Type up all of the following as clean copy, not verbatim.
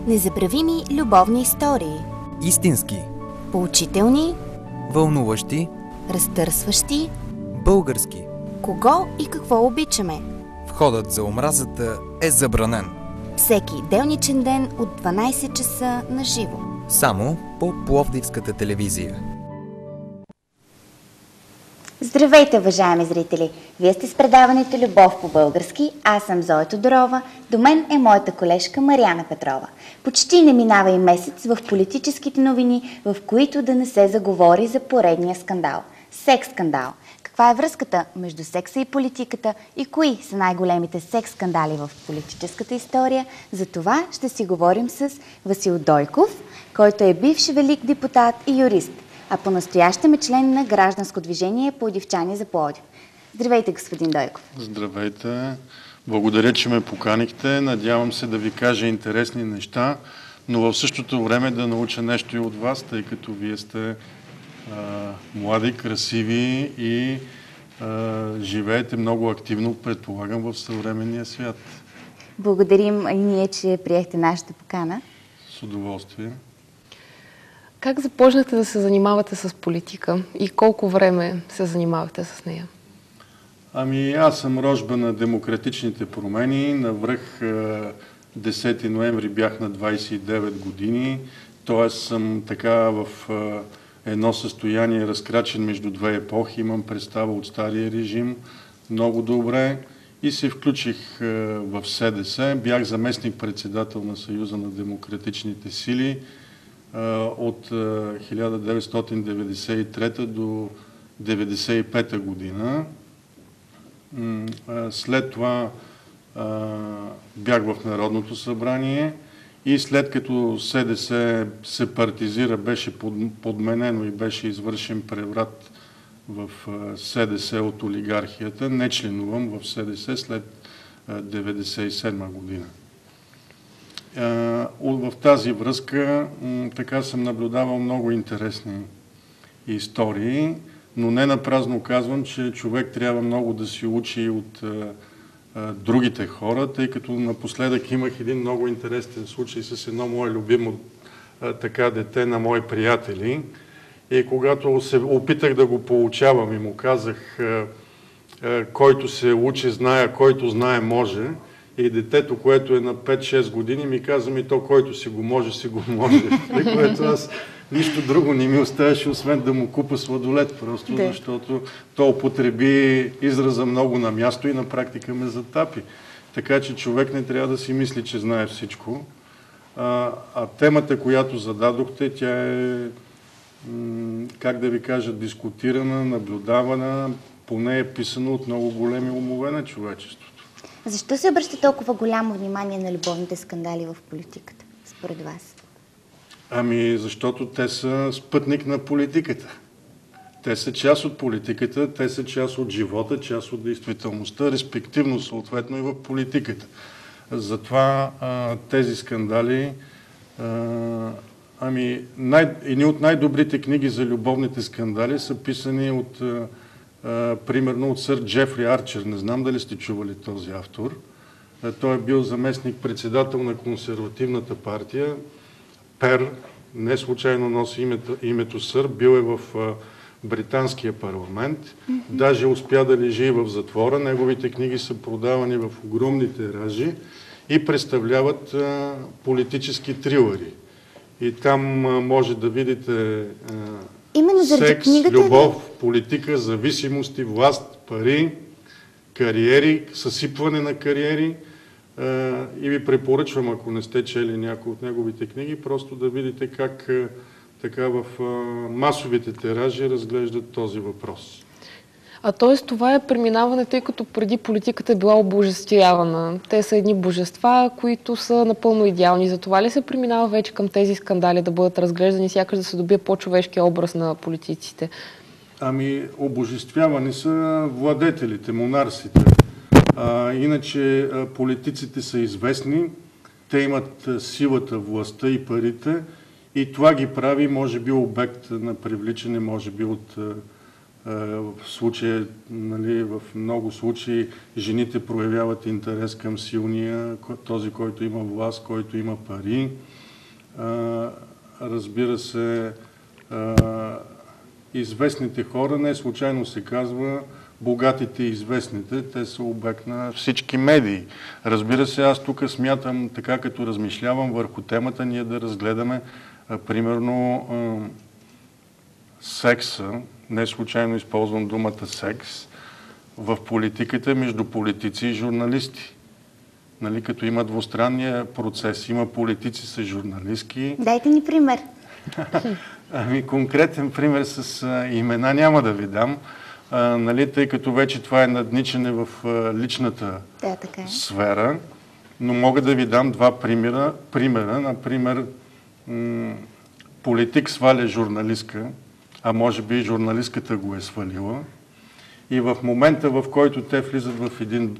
Незабравими любовни истории. Истински, Поучителни, вълнуващи, разтърсващи. български. Кого и какво обичаме? Входът за омразата е забранен. Всеки делничен ден от 12 часа на живо. Само по Пловдивската телевизия. Здравейте, уважаеми зрители! Вие сте с предаването Любов по български. Аз съм Зоя Тодорова. До мен е моята колежка Мариана Петрова. Почти не минава и месец в политическите новини, в които да не се заговори за поредния скандал. Секс-скандал. Каква е връзката между секса и политиката и кои са най-големите секс-скандали в политическата история? За това ще си говорим с Васил Дойков, който е бивш велик депутат и юрист, а по-настоящем е член на гражданско движение Пловдивчани за Пловдив. Здравейте, господин Дойков. Здравейте. Благодаря, че ме поканихте. Надявам се да ви кажа интересни неща, но в същото време да науча нещо и от вас, тъй като вие сте млади, красиви и живеете много активно, предполагам, в съвременния свят. Благодарим и ние, че приехте нашата покана. С удоволствие. Как започнахте да се занимавате с политика и колко време се занимавахте с нея? Аз съм рожба на демократичните промени. Навръх 10 ноември бях на 29 години, т.е. съм така в едно състояние разкрачен между две епохи. Имам представа от стария режим много добре и се включих в СДС. Бях заместник-председател на Съюза на демократичните сили от 1993 до 1995 година. След това бях в Народното събрание и след като СДС се партизира, беше подменено и беше извършен преврат в СДС от олигархията, не членувам в СДС след 1997 година. В тази връзка така съм наблюдавал много интересни истории, но не напразно казвам, че човек трябва много да си учи от другите хора, тъй като напоследък имах един много интересен случай с едно мое любимо дете на мои приятели. И когато се опитах да го получавам и му казах, който се учи знае, който знае може, и детето, което е на 5-6 години, ми каза, то който си го може, си го може. При което аз нищо друго не ми оставаше, освен да му купа сладолед, просто защото то употреби израза много на място и на практика ме затапи. Така че човек не трябва да си мисли, че знае всичко. А темата, която зададохте, тя е, как да ви кажа, дискутирана, наблюдавана, поне е писано от много големи умове на човечеството. Защо се обръща толкова голямо внимание на любовните скандали в политиката, според вас? Защото те са спътник на политиката. Те са част от политиката, те са част от живота, част от действителността, респективно съответно и в политиката. Затова тези скандали, едни от най-добрите книги за любовните скандали са писани от примерно от сър Джефри Арчер. Не знам дали сте чували този автор. Той е бил заместник-председател на консервативната партия. Пер, не случайно носи името сър, бил е в британския парламент. Даже успя да лежи в затвора. Неговите книги са продавани в огромни тиражи и представляват политически трилъри. И там може да видите секс, любов, политика, зависимости, власт, пари, кариери, съсипване на кариери. И ви препоръчвам, ако не сте чели някои от неговите книги, просто да видите как така в масовите тиражи разглеждат този въпрос. Т.е. това е преминаване, тъй като преди политиката е била обожествявана. Те са едни божества, които са напълно идеални. Затова ли се преминава вече към тези скандали да бъдат разглеждани, сякаш да се добие по-човешкия образ на политиците? Обожествявани са владетелите, монарсите. Иначе политиците са известни, те имат силата, властта и парите и това ги прави, може би, обект на привличане, може би, от В случая, нали, в много случаи жените проявяват интерес към силния, този, който има власт, който има пари. Разбира се, известните хора, не случайно се казва богатите и известните, те са обект на всички медии. Разбира се, аз тук смятам, така като размишлявам върху темата, ние да разгледаме примерно секса, не случайно използвам думата секс, в политиката между политици и журналисти. Нали, като има двустранния процес, има политици с журналистки. Дайте ни пример. Ами конкретен пример с имена няма да ви дам, нали, тъй като вече това е надничане в личната сфера, но мога да ви дам два примера. Например, политик сваля журналистка, а може би и журналистката го е свалила. И в момента, в който те влизат в един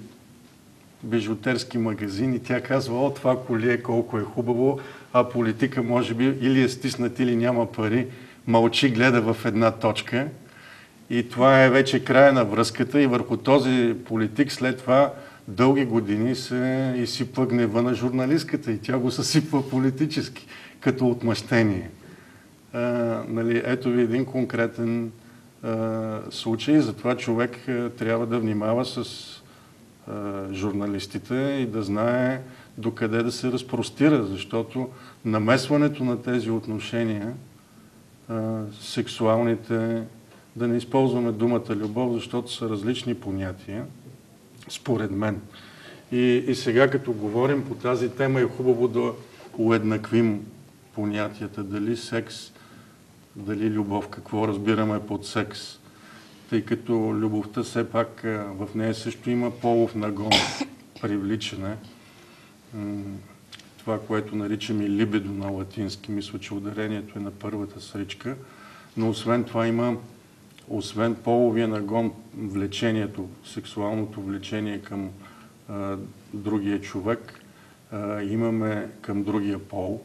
бижутерски магазин и тя казва, о, това колие колко е хубаво, а политика може би или е стиснат, или няма пари, мълчи, гледа в една точка. И това е вече края на връзката и върху този политик след това дълги години се изсипва гнева на журналистката и тя го съсипва политически, като отмъщение. Нали, ето ви един конкретен случай, затова човек трябва да внимава с журналистите и да знае докъде да се разпростира, защото намесването на тези отношения, сексуалните, да не използваме думата любов, защото са различни понятия, според мен. И сега, като говорим по тази тема, е хубаво да уеднаквим понятията. Дали секс, дали любов, какво разбираме под секс. Тъй като любовта все пак в нея също има полов нагон, привличане. Това, което наричаме либидо на латински, мисля, че ударението е на първата сричка. Но освен това има, освен половия нагон, влечението, сексуалното влечение към другия човек, имаме към другия пол,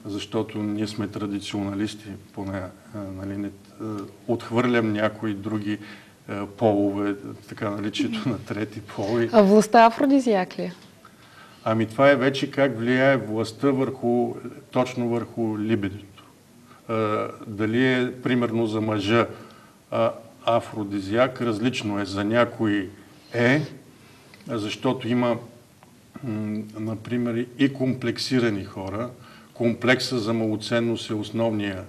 защото ние сме традиционалисти, поне нали, отхвърлям някои други полове, така наричането на трети пол. А властта афродизиак ли е? Ами това е вече как влияе властта точно върху либидото. Дали е, примерно, за мъжа афродизиак, различно е. За някой защото има, например, и комплексирани хора. Комплекса за малоценност е основния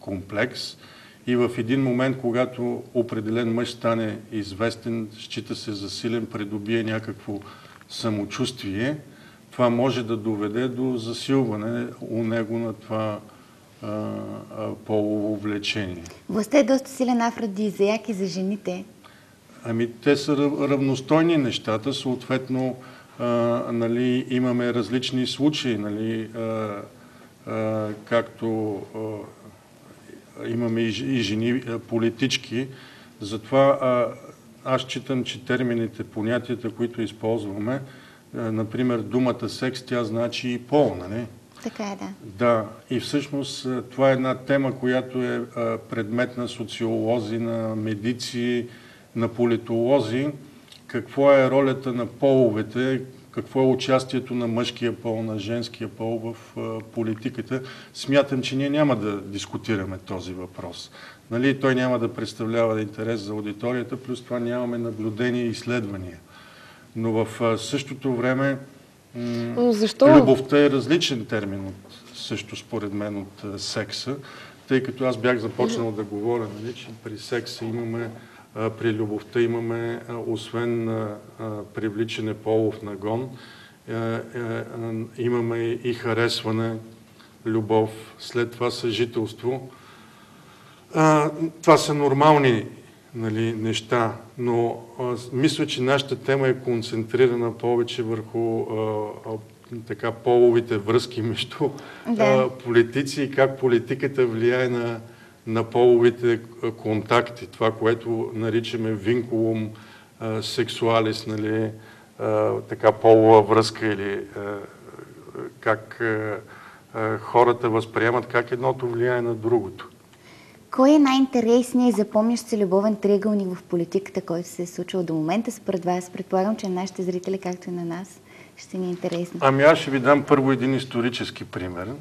комплекс. И в един момент, когато определен мъж стане известен, счита се за силен, придобие някакво самочувствие, това може да доведе до засилване у него на това полово влечение. Властта е доста силен афродизиак и за жените. Ами те са равностойни нещата, съответно нали, имаме различни случаи, нали, както имаме и жени политички. Затова аз считам, че термините, понятията, които използваме, например думата секс, тя значи и пол, нали? Така е, да. Да, и всъщност това е една тема, която е предмет на социолози, на медици, на политолози. Какво е ролята на половете, какво е участието на мъжкия пол, на женския пол в политиката. Смятам, че ние няма да дискутираме този въпрос. Нали? Той няма да представлява интерес за аудиторията, плюс това нямаме наблюдения и изследвания. Но в същото време любовта е различен термин, също според мен, от секса, тъй като аз бях започнал да говоря, нали, че при секса имаме, при любовта имаме, освен привличане полов нагон, имаме и харесване, любов, след това съжителство. Това са нормални, нали, неща, но мисля, че нашата тема е концентрирана повече върху така половите връзки между политици и как политиката влияе на половите контакти. Това, което наричаме винкулум сексуалис, нали, така полова връзка, или как хората възприемат как едното влияе на другото. Кой е най-интересният и запомнящ се любовен триъгълник в политиката, който се е случил до момента според вас? Предполагам, че на нашите зрители, както и на нас, ще ни е интересно. Ами аз ще ви дам първо един исторически пример,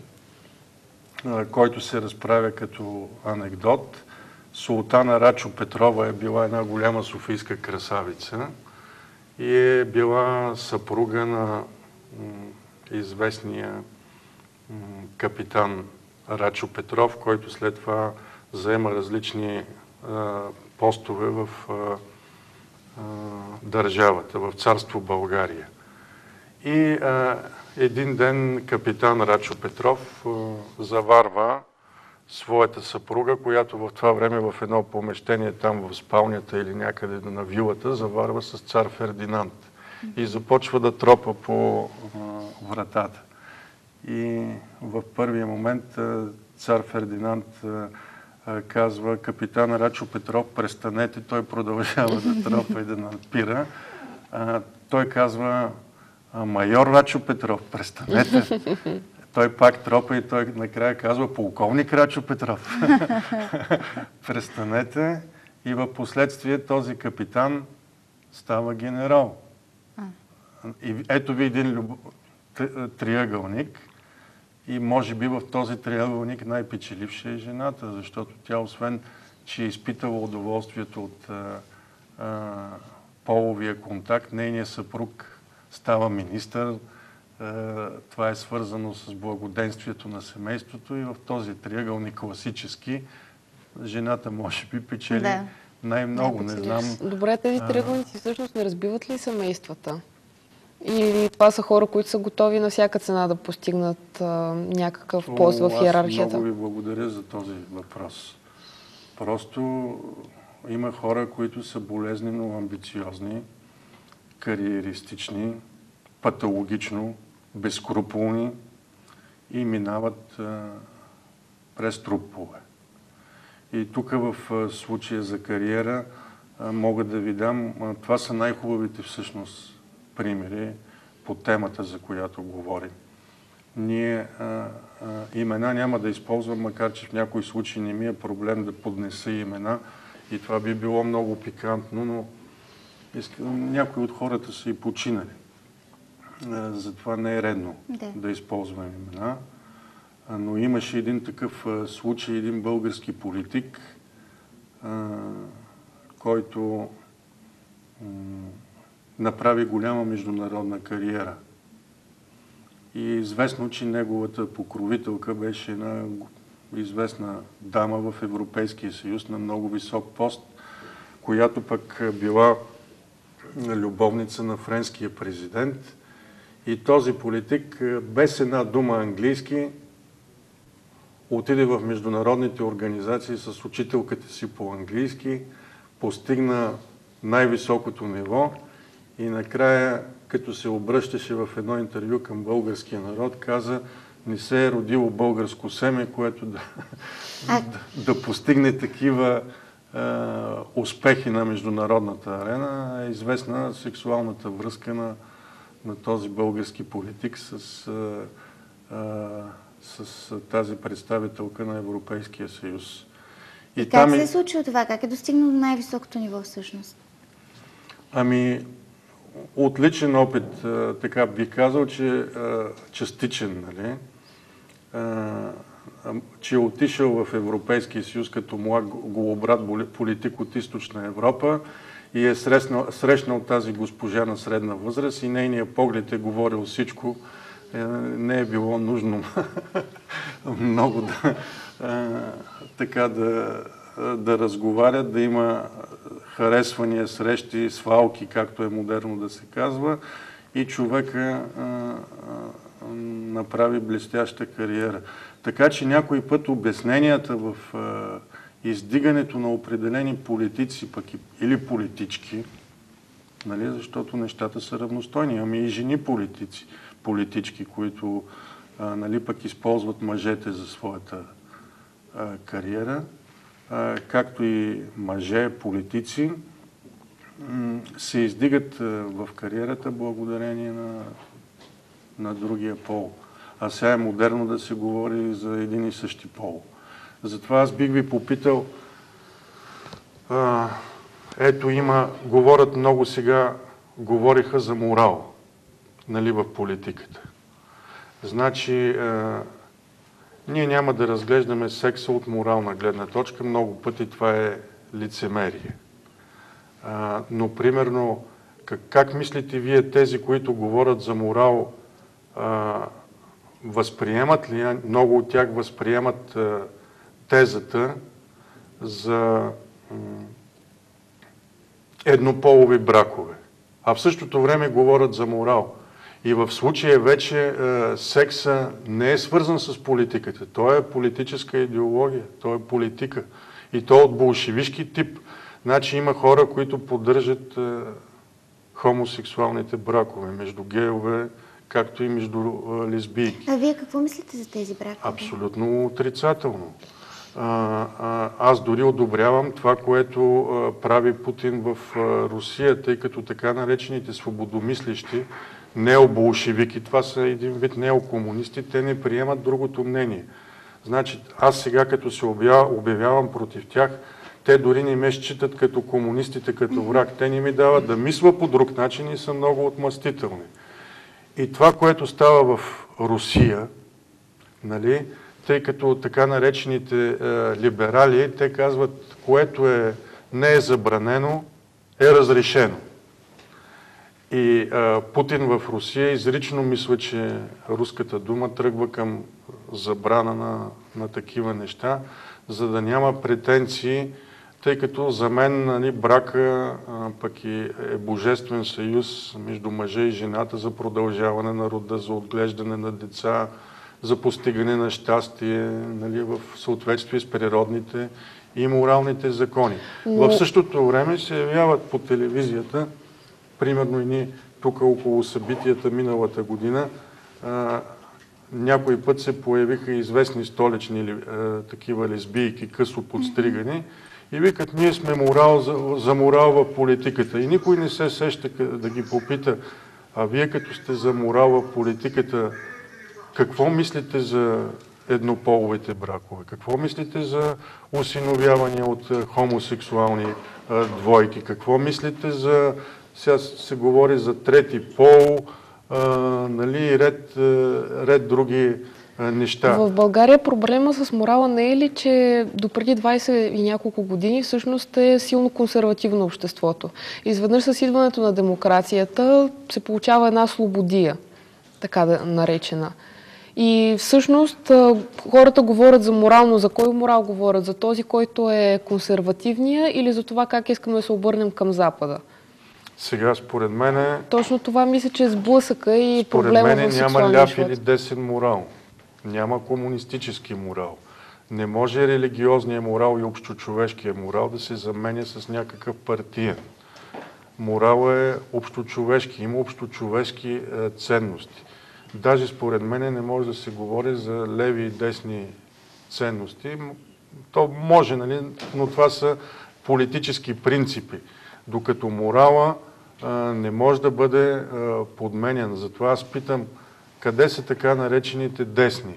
който се разправя като анекдот. Султана Рачо Петрова е била една голяма софийска красавица и е била съпруга на известния капитан Рачо Петров, който след това заема различни постове в държавата, в царство България. И един ден капитан Рачо Петров заварва своята съпруга, която в това време в едно помещение там в спалнята или някъде на вилата заварва с цар Фердинанд и започва да тропа по вратата. И в първия момент цар Фердинанд казва: капитан Рачо Петров, престанете, той продължава да тропа и да надпира. Той казва: майор Рачо Петров, престанете. Той пак тропа и той накрая казва: полковник Рачо Петров, престанете. И в последствие този капитан става генерал. И ето ви един триъгълник. И може би в този триъгълник най-печеливша е жената, защото тя, освен че е изпитала удоволствието от половия контакт, нейният съпруг става министър. Това е свързано с благоденствието на семейството и в този триъгълник класически жената може би печели най-много. Не знам. Добре, тези триъгълници всъщност не разбиват ли семействата? Или това са хора, които са готови на всяка цена да постигнат някакъв пост в иерархията? Аз много ви благодаря за този въпрос. Просто има хора, които са болезнено амбициозни, кариеристични, патологично, безскрупулни и минават през трупове. И тук в случая за кариера мога да ви дам, това са най-хубавите всъщност примери по темата, за която говорим. Ние имена няма да използвам, макар че в някои случаи не ми е проблем да поднеса имена и това би било много пикантно, но някои от хората са и починали. Затова не е редно да използваме имена. Но имаше един такъв случай, един български политик, който направи голяма международна кариера. И е известно, че неговата покровителка беше една известна дама в Европейския съюз на много висок пост, която пък била любовница на френския президент. И този политик без една дума английски отиде в международните организации с учителката си по английски, постигна най-високото ниво и накрая, като се обръщаше в едно интервю към българския народ, каза: не се е родило българско семе, което да постигне такива успехи на международната арена. Е известна сексуалната връзка на този български политик с тази представителка на Европейския съюз. И как се е случило това? Как е достигнал до най-високото ниво всъщност? Ами, от личен опит, така бих казал, че частичен, нали? Че е отишъл в Европейския съюз като млад голобрат политик от Източна Европа и е срещнал тази госпожа на средна възраст и нейният поглед е говорил всичко. Не е било нужно много да разговарят, да има харесвания, срещи, свалки, както е модерно да се казва, и човека направи блестяща кариера. Така че някой път обясненията в издигането на определени политици или политички, нали, защото нещата са равностойни, ами и жени политички, които нали, пък използват мъжете за своята кариера, както и мъже, политици, се издигат в кариерата благодарение на другия пол. А сега е модерно да се говори за един и същи пол. Затова аз бих ви попитал, ето говорят много сега, говориха за морал, нали, в политиката. Значи, ние няма да разглеждаме секса от морална гледна точка, много пъти това е лицемерие. Но, примерно, как мислите вие тези, които говорят за морал, възприемат ли, много от тях възприемат тезата за еднополови бракове, а в същото време говорят за морал. И в случая вече секса не е свързан с политиката. Той е политическа идеология, той е политика. И то от болшевишки тип. Значи има хора, които поддържат хомосексуалните бракове между гейове, както и между лесбийки. А вие какво мислите за тези бракове? Абсолютно отрицателно. Аз дори одобрявам това, което прави Путин в Русия, тъй като така наречените свободомислещи, необолшевики, това са един вид неокомунисти, те не приемат другото мнение. Значи, аз сега като се обявявам против тях, те дори не ме считат като комунистите, като враг. Те не ми дават да мисля по друг начин и са много отмъстителни. И това, което става в Русия, нали, тъй като така наречените либерали, те казват, което не е забранено, е разрешено. И Путин в Русия изрично мисля, че руската дума тръгва към забрана на такива неща, за да няма претенции, тъй като за мен, нали, брака пък е божествен съюз между мъжа и жената за продължаване на рода, за отглеждане на деца, за постигане на щастие, нали, в съответствие с природните и моралните закони. В същото време се явяват по телевизията, примерно и ние тук около събитията миналата година, някой път се появиха известни столични такива лесбийки, късо подстригани, и викат, ние сме за морал в политиката. И никой не се сеща да ги попита, а вие като сте за морал в политиката, какво мислите за еднополовите бракове? Какво мислите за осиновяване от хомосексуални двойки? Какво мислите за... Сега се говори за трети пол, нали, ред други неща. В България проблема с морала не е ли, че допреди 20 и няколко години всъщност е силно консервативно обществото? Изведнъж с идването на демокрацията се получава една слободия, така да наречена. И всъщност хората говорят за морал, но за кой морал говорят? За този, който е консервативния, или за това как искаме да се обърнем към Запада? Сега, според мен... Точно това мисля, че е сблъсъка и проблема в сексуалния живот. Според мен няма ляв или десен морал. Няма комунистически морал. Не може религиозния морал и общочовешкия морал да се заменя с някакъв партиен. Морал е общочовешки, има общочовешки ценности. Даже според мен не може да се говори за леви и десни ценности. То може, нали, но това са политически принципи. Докато морала не може да бъде подменен. Затова аз питам, къде са така наречените десни,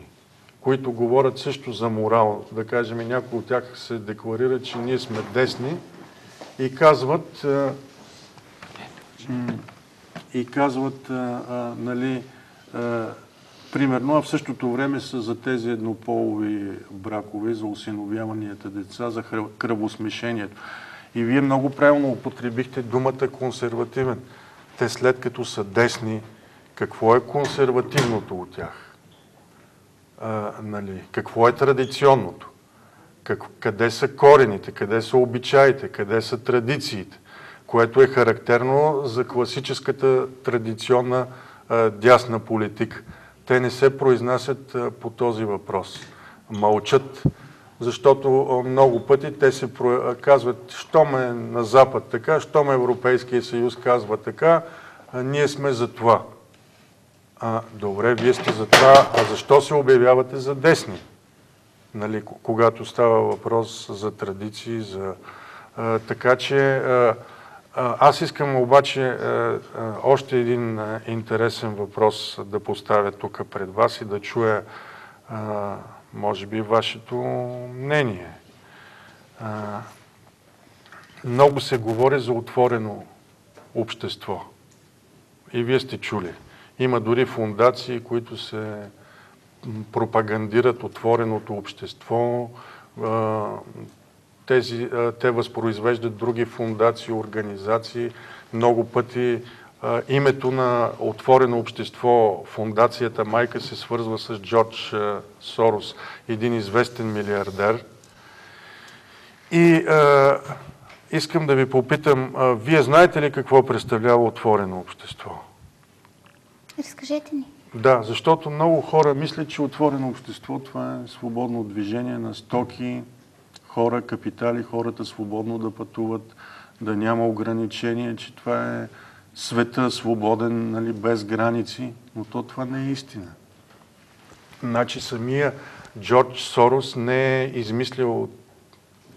които говорят също за морал. Да кажем, някои от тях се декларират, че ние сме десни и казват, нали, примерно, а в същото време са за тези еднополови бракове, за осиновяванията деца, за кръвосмешението. И вие много правилно употребихте думата консервативен. Те след като са десни, какво е консервативното от тях? Нали? Какво е традиционното? Къде са корените? Къде са обичаите? Къде са традициите? Което е характерно за класическата традиционна дясна политика. Те не се произнасят по този въпрос. Мълчат, защото много пъти те се казват, щом е на Запад така, щом Европейския съюз казва така, ние сме за това. Добре, вие сте за това, а защо се обявявате за десни? Нали, когато става въпрос за традиции, така че аз искам обаче още един интересен въпрос да поставя тук пред вас и да чуя може би вашето мнение. Много се говори за отворено общество. И вие сте чули. Има дори фондации, които се пропагандират отвореното общество. Те възпроизвеждат други фондации, организации. Много пъти името на отворено общество, фондацията майка, се свързва с Джордж Сорос, един известен милиардер. И искам да ви попитам, вие знаете ли какво представлява отворено общество? Разкажете ни. Да, защото много хора мислят, че отворено общество това е свободно движение на стоки, хора, капитали, хората свободно да пътуват, да няма ограничения, че това е света свободен, нали, без граници, но това не е истина. Значи самия Джордж Сорос не е измислил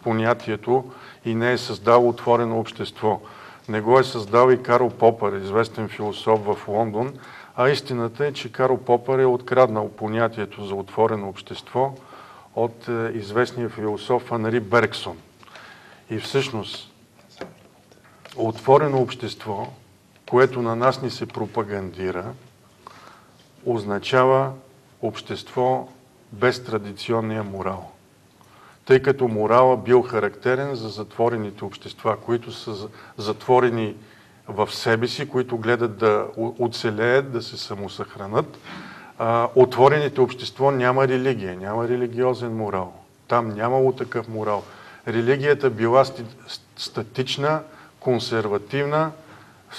понятието и не е създал отворено общество. Не го е създал и Карл Попър, известен философ в Лондон, а истината е, че Карл Попър е откраднал понятието за отворено общество от известния философ Анри Бергсон. И всъщност отворено общество, което на нас ни се пропагандира, означава общество без традиционния морал. Тъй като морала бил характерен за затворените общества, които са затворени в себе си, които гледат да оцелеят, да се самосъхранят. Отворените общество няма религия, няма религиозен морал. Там нямало такъв морал. Религията била статична, консервативна,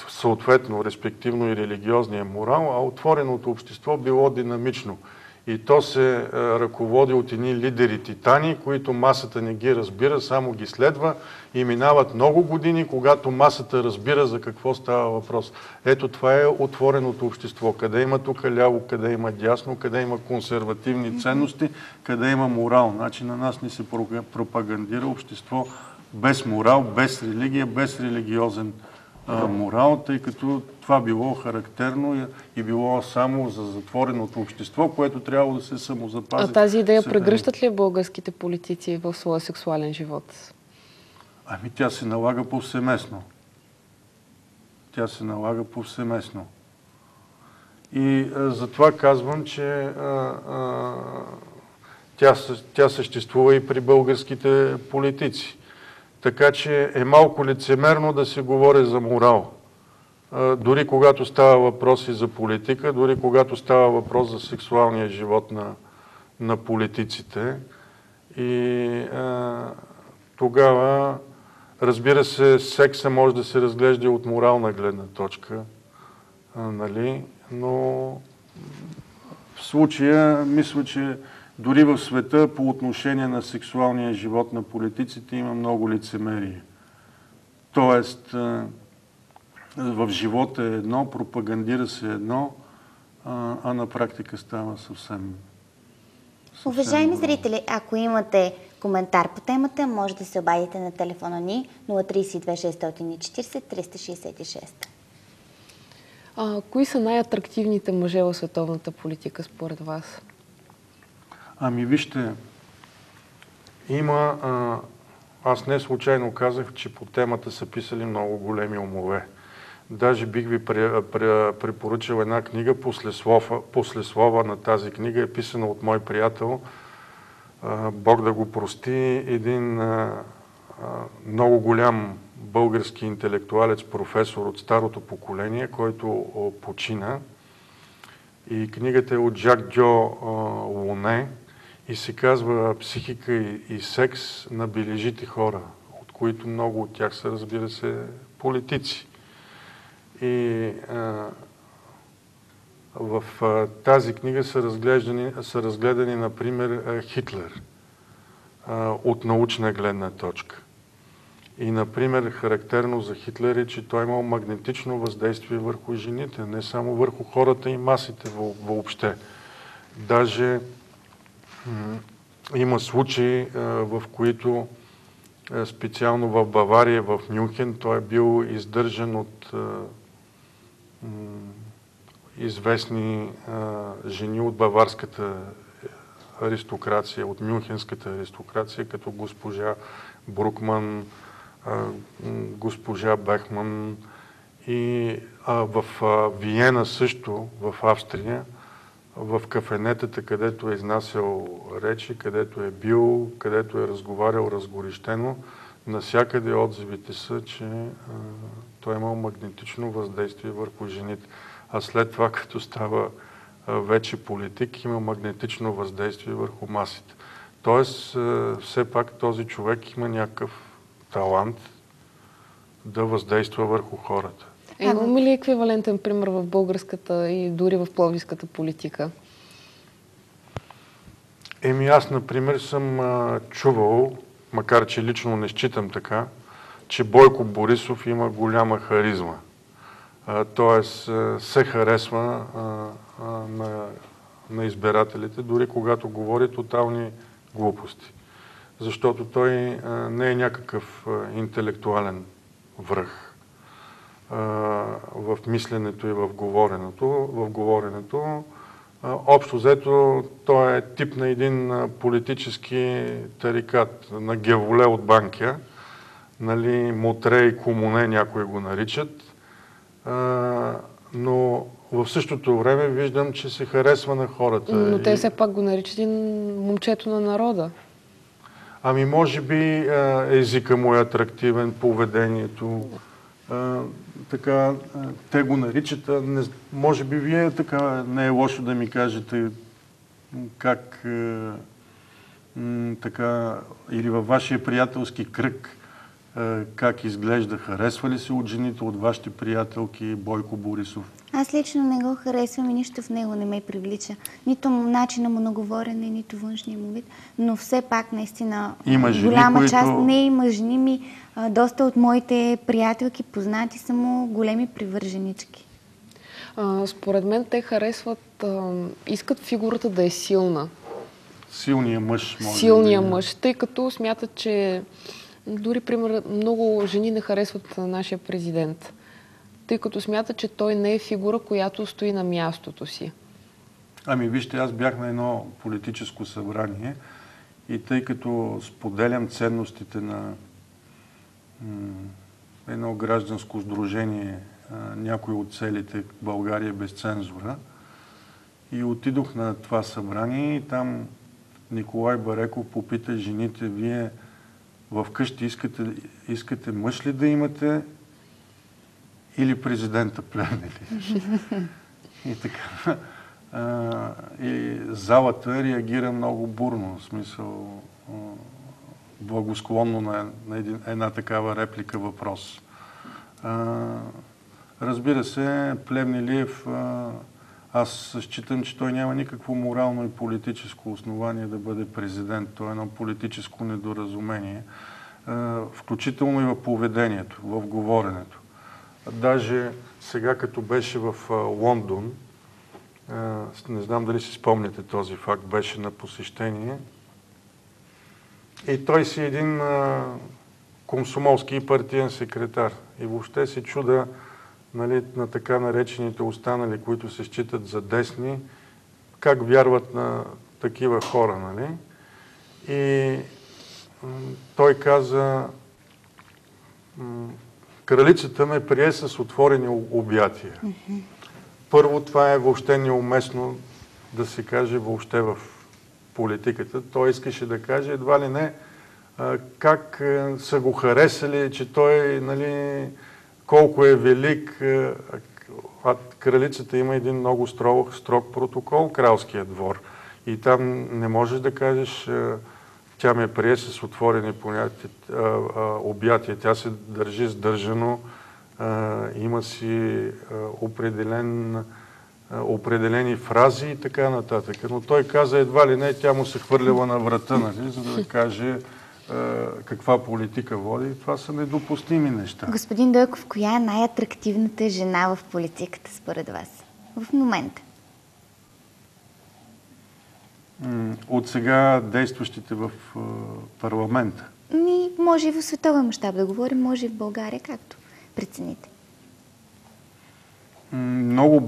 съответно, респективно и религиозния морал, а отвореното общество било динамично. И то се ръководи от едни лидери титани, които масата не ги разбира, само ги следва и минават много години, когато масата разбира за какво става въпрос. Ето това е отвореното общество. Къде има тук ляво, къде има дясно, къде има консервативни ценности, къде има морал. Значи на нас ни се пропагандира общество без морал, без религия, без религиозен морал, тъй като това било характерно и било само за затвореното общество, което трябва да се самозапази. А тази идея прегръщат ли българските политици в своя сексуален живот? Ами тя се налага повсеместно. Тя се налага повсеместно. И затова казвам, че тя съществува и при българските политици. Така че е малко лицемерно да се говори за морал. Дори когато става въпрос и за политика, дори когато става въпрос за сексуалния живот на политиците. И тогава, разбира се, секса може да се разглежда от морална гледна точка, нали? Но в случая мисля, че дори в света по отношение на сексуалния живот на политиците има много лицемерие. Тоест, в живота е едно, пропагандира се едно, а на практика става съвсем Уважаеми зрители, ако имате коментар по темата, може да се обадите на телефона ни 032 640 366. Кои са най-атрактивните мъже в световната политика според вас? Ами вижте, аз не случайно казах, че по темата са писали много големи умове. Даже бих ви препоръчал една книга, послеслова на тази книга е писана от мой приятел, Бог да го прости, един много голям български интелектуалец, професор от старото поколение, който почина. И книгата е от Жак Дьо Луне и се казва "Психика и секс на бележити хора", от които много от тях са, разбира се, политици. И в тази книга са разгледани, например, Хитлер от научна гледна точка. И, например, характерно за Хитлер е, че той имал магнетично въздействие върху жените, не само върху хората и масите въобще. Даже има случаи, в които специално в Бавария, в Мюнхен, той е бил издържан от известни жени от баварската аристокрация, от мюнхенската аристокрация, като госпожа Брукман, госпожа Бехман и в Виена също, в Австрия, в кафенетата, където е изнасял речи, където е бил, където е разговарял разгорещено, насякъде отзивите са, че той е имал магнетично въздействие върху жените. А след това, като става вече политик, има магнетично въздействие върху масите. Тоест, все пак този човек има някакъв талант да въздейства върху хората. Имаме ли еквивалентен пример в българската и дори в пловдивската политика? Аз, например, съм чувал, макар че лично не считам така, че Бойко Борисов има голяма харизма. Тоест се харесва на избирателите, дори когато говори тотални глупости. Защото той не е някакъв интелектуален връх в мисленето и в говоренето. Общо взето, той е тип на един политически тарикат, на Геволе от Банкя, нали, Мотре и Комуне някои го наричат, но в същото време виждам, че се харесва на хората. Но те все пак го наричат и момчето на народа. Ами може би езика му е атрактивен, поведението. Така, те го наричат. Може би вие така не е лошо да ми кажете как така, или във вашия приятелски кръг как изглежда. Харесва ли се от жените, от вашите приятелки Бойко Борисов? Аз лично не го харесвам и нищо в него не ме привлича. Нито начина му на говорене, нито външния му вид. Но все пак наистина има жени, голяма част не има жени ми. Доста от моите приятелки, познати са му големи привърженички. Според мен те харесват, искат фигурата да е силна. Силния мъж. Силния мъж, тъй като смятат, че дори, пример, много жени не харесват нашия президент, тъй като смятат, че той не е фигура, която стои на мястото си. Ами вижте, аз бях на едно политическо събрание и тъй като споделям ценностите на едно гражданско сдружение, някои от целите България без цензура, и отидох на това събрание и там Николай Бареков попита жените: вие в къщи искате мъж ли да имате или президента Плевнелиев? И така. И залата реагира много бурно, в смисъл благосклонно на една такава реплика, въпрос. Разбира се, Плевнелиев, аз считам, че той няма никакво морално и политическо основание да бъде президент. Той е едно политическо недоразумение, включително и в поведението, в говоренето. Даже сега, като беше в Лондон, не знам дали си спомняте този факт, беше на посещение. И той си един комсомолски и партиен секретар. И въобще се чуда, нали, на така наречените останали, които се считат за десни, как вярват на такива хора. Нали? И той каза: кралицата ме прие с отворени обятия. Първо, това е въобще неуместно да се каже въобще в политиката. Той искаше да каже едва ли не как са го харесали, че той, нали, колко е велик. Кралицата има един много строг протокол, кралския двор. И там не можеш да кажеш: тя ме прие с отворени обятия. Тя се държи сдържано, има си определени фрази и така нататък. Но той каза едва ли не, тя му се хвърляла на врата, нали, за да каже каква политика води. Това са недопустими неща. Господин Дойков, коя е най-атрактивната жена в политиката според вас в момента? От сега действащите в парламента? Може и в световен мащаб да говорим, може и в България, както прецените. Много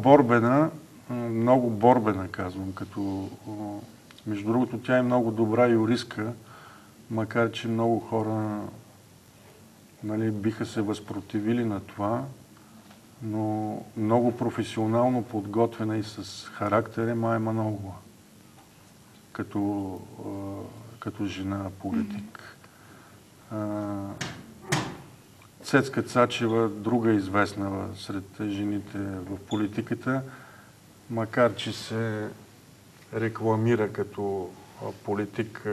борбена, казвам, като Между другото, тя е много добра юристка, макар че много хора, нали, биха се възпротивили на това, но много професионално подготвена и с характер е Мая Манолова, като жена политик. Цецка Цачева, друга известна сред жените в политиката, макар че се рекламира като политик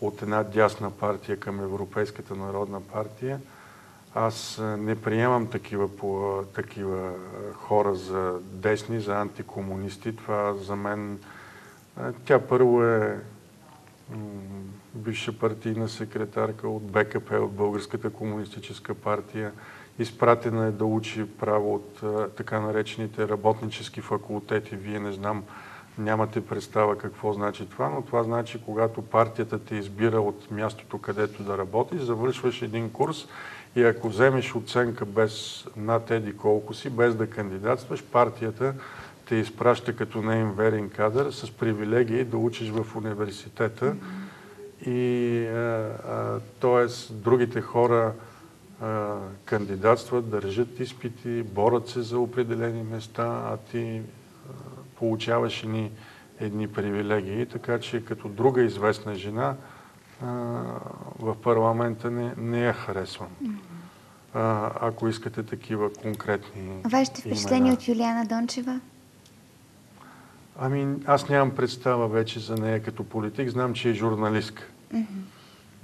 от една дясна партия към Европейската народна партия, аз не приемам такива хора за десни, за антикомунисти. Това за мен... Тя първо е бивша партийна секретарка от БКП, от Българската комунистическа партия. Изпратена е да учи право от така наречените работнически факултети. Вие не знам, нямате представа какво значи това, но това значи, когато партията те избира от мястото, където да работиш, завършваш един курс и ако вземеш оценка без над еди колко си, без да кандидатстваш, партията те изпраща като неин верен кадър с привилегии да учиш в университета. И т.е. другите хора кандидатстват, държат изпити, борят се за определени места, а ти получаваш едни привилегии. Така че като друга известна жена в парламента не я харесвам. Ако искате такива конкретни Вашите впечатления от Юлиана Дончева? Ами, аз нямам представа вече за нея като политик. Знам, че е журналистка.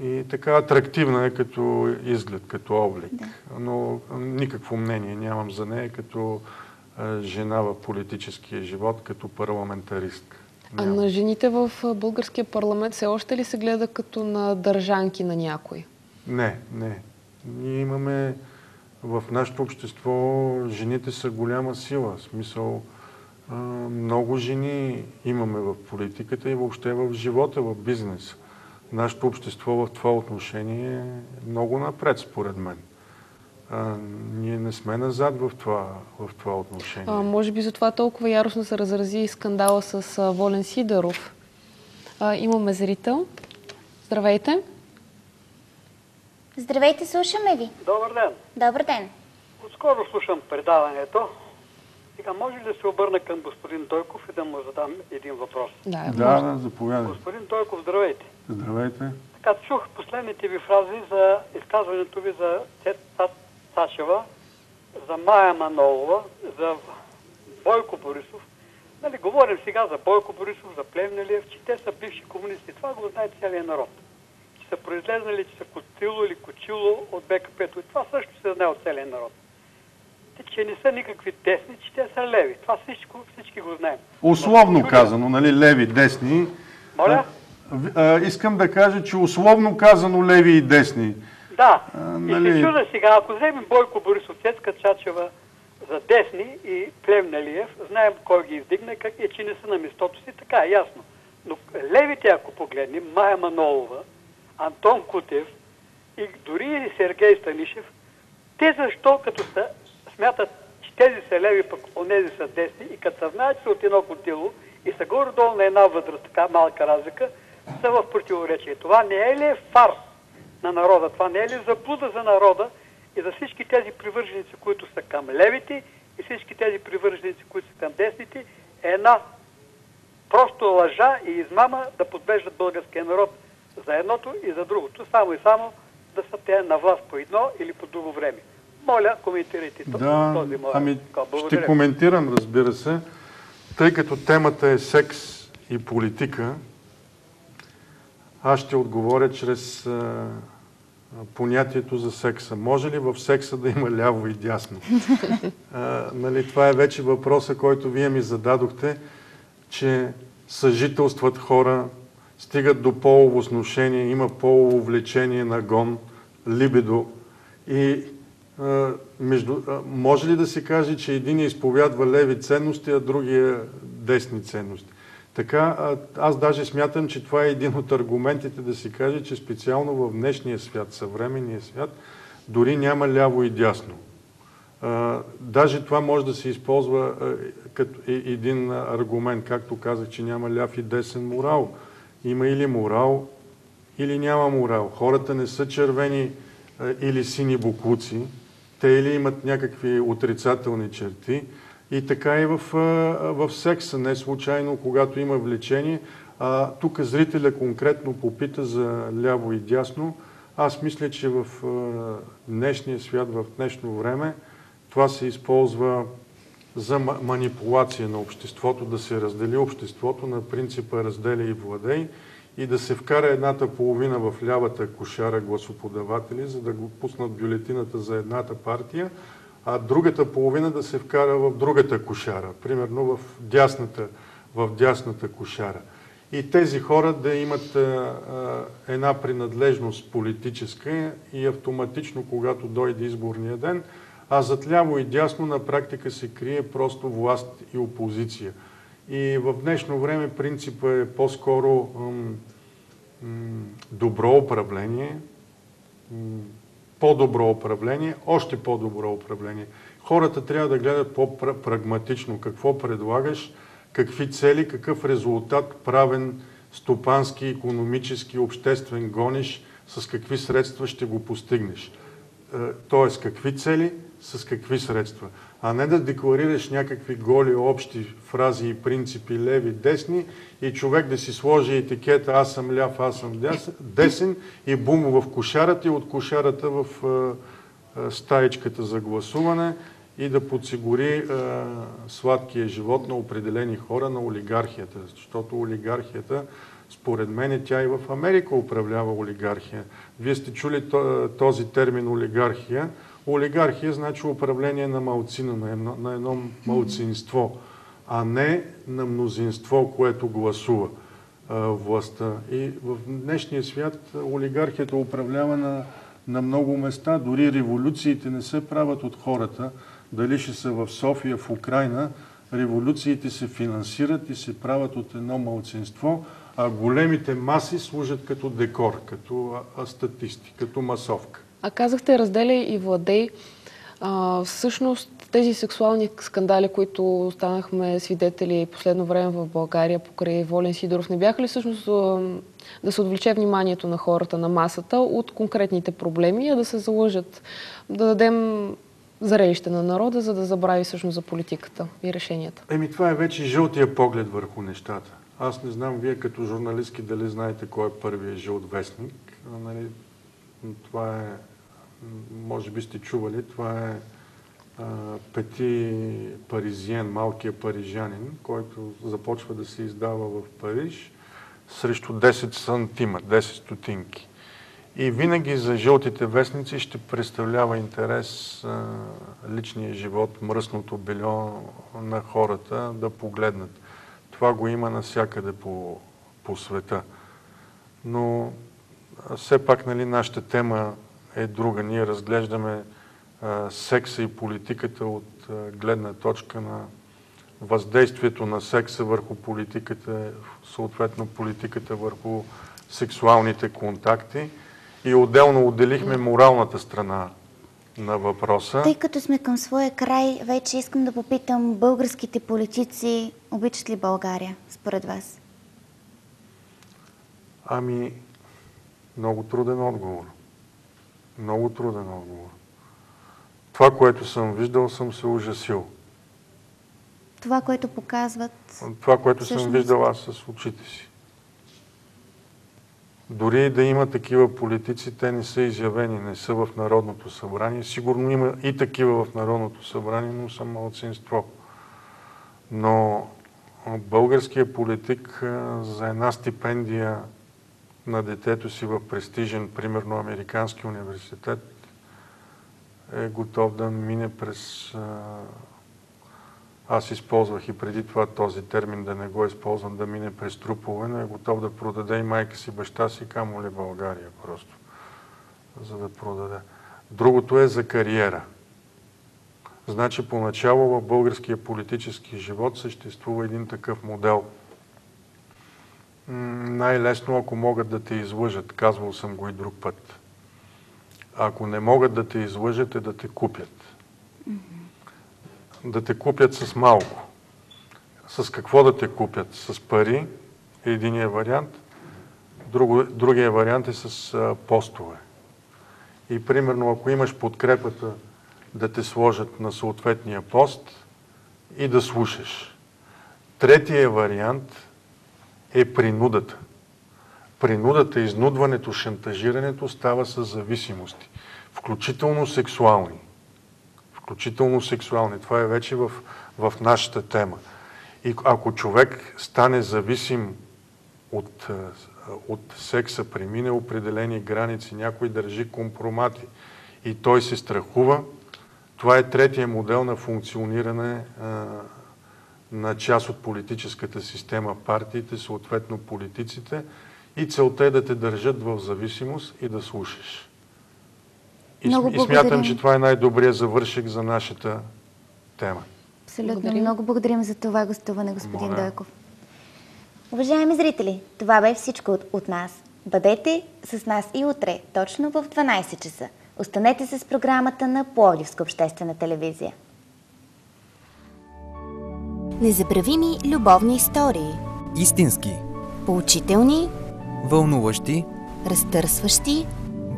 И така атрактивна е като изглед, като облик. Да. Но никакво мнение нямам за нея като жена в политическия живот, като парламентаристка. А на жените в българския парламент все още ли се гледа като на държанки на някой? Не. Ние имаме в нашето общество, жените са голяма сила. В смисъл, много жени имаме в политиката и въобще в живота, в бизнеса. Нашето общество в това отношение е много напред, според мен. Ние не сме назад в това отношение. Може би затова толкова яростно се разрази и скандала с Волен Сидеров. Имаме зрител. Здравейте. Здравейте, слушаме ви. Добър ден. Добър ден. Отскоро слушам предаването. Сега, може ли да се обърна към господин Дойков и да му задам един въпрос? Да, заповядайте. Господин Дойков, здравейте. Здравейте. Така, чух последните ви фрази за изказването ви за Цецка Цачева, за Мая Манолова, за Бойко Борисов. Нали, говорим сега за Бойко Борисов, за Плевнелиев, че те са бивши комунисти. Това го знае целият народ. Че са произлезнали, че са котило или кочило от БКП-то. И това също се знае от целият народ. Че не са никакви десни, че те са леви. Това всички го знаем. Условно казано, нали, леви, десни. Моля? Искам да кажа, че условно казано леви и десни. Да. Нали... И се чуда сега, ако вземем Бойко Борисов, Цецка Цачева за десни и Плевнелиев, знаем кой ги издигна, как е, че не са на местото си, така е ясно. Но левите, ако погледнем, Мая Манолова, Антон Кутев и дори Сергей Станишев, те защо, като са смятат, че тези са леви, пък онези са десни и като се знаят, че са от едно котило и са горе-долу на една възраст, така малка разлика, са в противоречие. Това не е ли фарс на народа? Това не е ли заблуда за народа и за всички тези привърженици, които са към левите и всички тези привърженици, които са към десните, е една просто лъжа и измама да подвеждат българския народ за едното и за другото, само и само да са те на власт по едно или по друго време. Моля, коментирайте този мой. Ще коментирам, разбира се. Тъй като темата е секс и политика, аз ще отговоря чрез понятието за секса. Може ли в секса да има ляво и дясно? Нали, това е вече въпроса, който вие ми зададохте, че съжителстват хора, стигат до полово сношение, има полово влечение, нагон, либидо. И може ли да се каже, че един изповядва леви ценности, а другия десни ценности? Така, аз даже смятам, че това е един от аргументите да се каже, че специално в днешния свят, съвременния свят, дори няма ляво и дясно. Даже това може да се използва като един аргумент, както казах, че няма ляв и десен морал. Има или морал, или няма морал. Хората не са червени или сини боклуци. Те или имат някакви отрицателни черти. И така и в секса. Не случайно, когато има влечение. Тук зрителя конкретно попита за ляво и дясно. Аз мисля, че в днешния свят, в днешно време, това се използва за манипулация на обществото, да се раздели обществото на принципа разделя и владей и да се вкара едната половина в лявата кошара гласоподаватели, за да го пуснат бюлетината за едната партия, а другата половина да се вкара в другата кошара, примерно в дясната кошара. И тези хора да имат една принадлежност политическа и автоматично, когато дойде изборния ден, а зад ляво и дясно на практика се крие просто власт и опозиция. И в днешно време принципът е по-скоро добро управление, по-добро управление, още по-добро управление. Хората трябва да гледат по-прагматично какво предлагаш, какви цели, какъв резултат правен, стопански, икономически, обществен гониш, с какви средства ще го постигнеш. Тоест, какви цели, с какви средства. А не да декларираш някакви голи общи фрази и принципи леви, десни и човек да си сложи етикета аз съм ляв, аз съм десен и бум в кошарата и от кошарата в стаичката за гласуване и да подсигури сладкия живот на определени хора, на олигархията. Защото олигархията, според мен, тя и в Америка управлява олигархия. Вие сте чули този термин олигархия. Олигархия значи управление на малцина, на едно малцинство, а не на мнозинство, което гласува властта. И в днешния свят олигархията управлява на много места. Дори революциите не се правят от хората. Дали ще са в София, в Украйна, революциите се финансират и се правят от едно малцинство, а големите маси служат като декор, като статисти, като масовка. А казахте разделяй и владей. Всъщност тези сексуални скандали, които станахме свидетели последно време в България покрай Волен Сидеров, не бяха ли всъщност да се отвлече вниманието на хората на масата от конкретните проблеми, а да се залъжат, да дадем зрелище на народа, за да забрави всъщност за политиката и решенията? Това е вече жълтия поглед върху нещата. Аз не знам вие като журналистки дали знаете кой е първият жълт вестник. Това е, може би сте чували, това е Пети Паризиен, малкия парижанин, който започва да се издава в Париж срещу 10 сантима, 10 стотинки. И винаги за жълтите вестници ще представлява интерес личния живот, мръсното бельо на хората да погледнат. Това го има навсякъде по света. Но все пак нашата тема е друга. Ние разглеждаме секса и политиката от гледна точка на въздействието на секса върху политиката, съответно политиката върху сексуалните контакти. И отделно отделихме моралната страна на въпроса. Тъй като сме към своя край, вече искам да попитам, българските политици обичат ли България, според вас? Много труден отговор. Много труден отговор. Това, което съм виждал, съм се ужасил. Това, което показват... Това, което съм виждал аз с очите си. Дори да има такива политици, те не са изявени, не са в Народното събрание. Сигурно има и такива в Народното събрание, но са малцинство. Но българският политик за една стипендия на детето си в престижен, примерно американски университет, е готов да мине през... Аз използвах и преди това този термин, да не го използвам, да мине през трупове, но е готов да продаде и майка си, баща си, камо ли България просто, за да продаде. Другото е за кариера. Значи поначало в българския политически живот съществува един такъв модел. Най-лесно, ако могат да те излъжат, казвал съм го и друг път. Ако не могат да те излъжат, е да те купят. да те купят с малко. С какво да те купят? С пари е единия вариант. Другия вариант е с постове. И примерно, ако имаш подкрепата да те сложат на съответния пост и да слушаш. Третия вариант е принудата. Принудата, изнудването, шантажирането става с зависимости, включително сексуални. Включително сексуални. Това е вече в нашата тема. И ако човек стане зависим от секса, премине определени граници, някой държи компромати и той се страхува, това е третия модел на функциониране на част от политическата система, партиите, съответно политиците, и целта е да те държат в зависимост и да слушаш. И смятам, че това е най-добрият завършек за нашата тема. Абсолютно. Благодарим. Много благодарим за това гостуване, господин Дойков. Уважаеми зрители, това бе всичко от нас. Бъдете с нас и утре, точно в 12 часа. Останете с програмата на Пловдивска обществена телевизия. Незабравими любовни истории. Истински, Поучителни, вълнуващи, разтърсващи.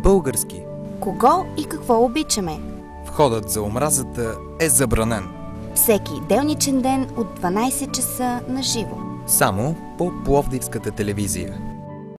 български. Кого и какво обичаме? Входът за омразата е забранен. Всеки делничен ден от 12 часа на живо. Само по Пловдивската телевизия.